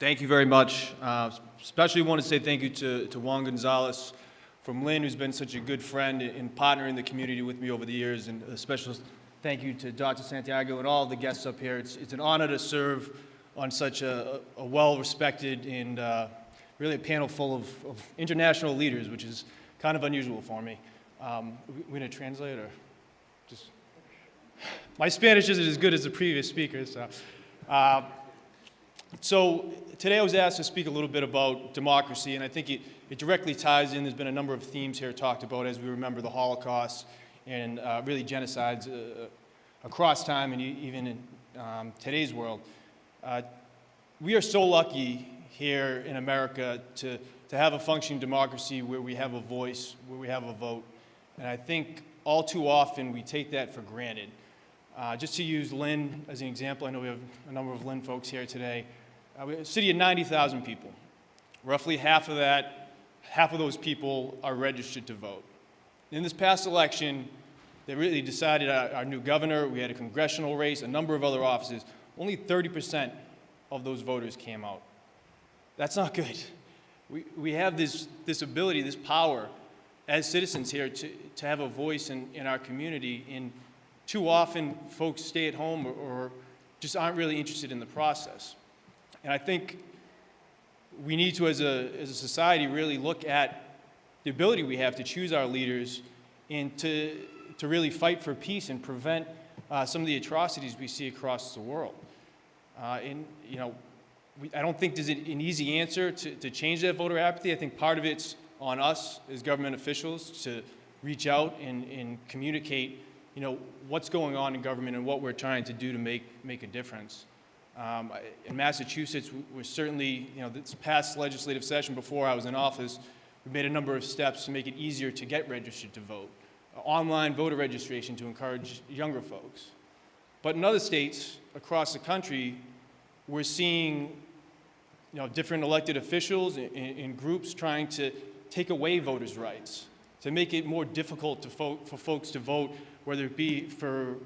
Thank you very much. Especially want to say thank you to Juan Gonzalez from Lynn, who's been such a good friend and partner in the community with me over the years, and a special thank you to Dr. Santiago and all of the guests up here. It's an honor to serve on such a well-respected and really a panel full of international leaders, which is kind of unusual for me. We going to translate or just? My Spanish isn't as good as the previous speakers. So today I was asked to speak a little bit about democracy, and I think it directly ties in. There's been a number of themes here talked about as we remember the Holocaust and really genocides across time and even in today's world. We are so lucky here in America to have a functioning democracy where we have a voice, where we have a vote, and I think all too often we take that for granted. Just to use Lynn as an example, I know we have a number of Lynn folks here today. We're a city of 90,000 people. Roughly half of those people are registered to vote. In this past election, they really decided our new governor, we had a congressional race, a number of other offices. Only 30% of those voters came out. That's not good. We have this ability, this power as citizens here to have a voice in our community, and too often folks stay at home or just aren't really interested in the process. And I think we need to, as a society, really look at the ability we have to choose our leaders and to really fight for peace and prevent some of the atrocities we see across the world. I don't think there's an easy answer to change that voter apathy. I think part of it's on us as government officials to reach out and communicate, what's going on in government and what we're trying to do to make a difference. In Massachusetts, we're certainly, this past legislative session before I was in office, we made a number of steps to make it easier to get registered to vote. Online voter registration to encourage younger folks. But in other states across the country, we're seeing, different elected officials and groups trying to take away voters' rights, to make it more difficult for folks to vote, whether it be for,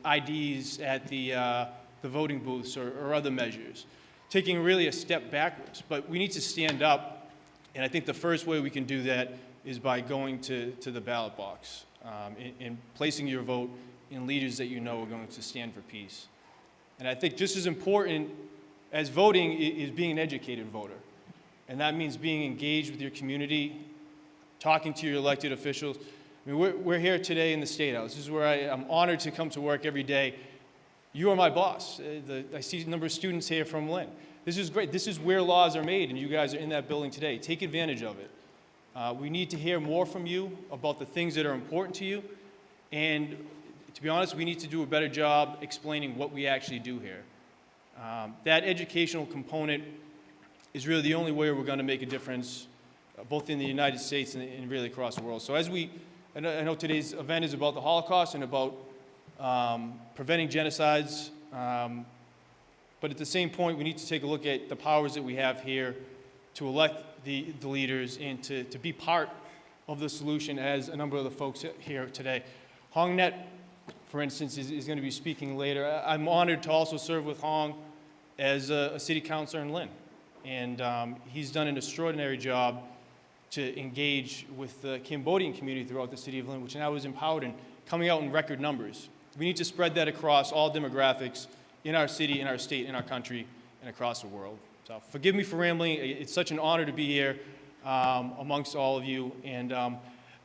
IDs at the voting booths or other measures, taking really a step backwards. But we need to stand up, and I think the first way we can do that is by going to the ballot box and placing your vote in leaders that you know are going to stand for peace. And I think just as important as voting is being an educated voter. And that means being engaged with your community, talking to your elected officials. I mean, we're here today in the State House. This is where I'm honored to come to work every day. You are my boss. I see a number of students here from Lynn. This is great. This is where laws are made, and you guys are in that building today. Take advantage of it. We need to hear more from you about the things that are important to you. And to be honest, we need to do a better job explaining what we actually do here. That educational component is really the only way we're going to make a difference, both in the United States and really across the world. So I know today's event is about the Holocaust and about preventing genocides, but at the same point, we need to take a look at the powers that we have here to elect the leaders and to be part of the solution, as a number of the folks here today. Hong Net, for instance, is going to be speaking later. I'm honored to also serve with Hong as a city councilor in Lynn, and he's done an extraordinary job to engage with the Cambodian community throughout the city of Lynn, which now is empowered and coming out in record numbers. We need to spread that across all demographics in our city, in our state, in our country, and across the world. So forgive me for rambling. It's such an honor to be here amongst all of you. And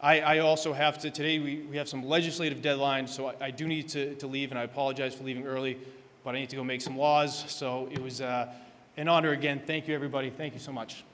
I also have to, today we have some legislative deadlines, so I do need to leave, and I apologize for leaving early, but I need to go make some laws. So it was an honor again. Thank you, everybody. Thank you so much.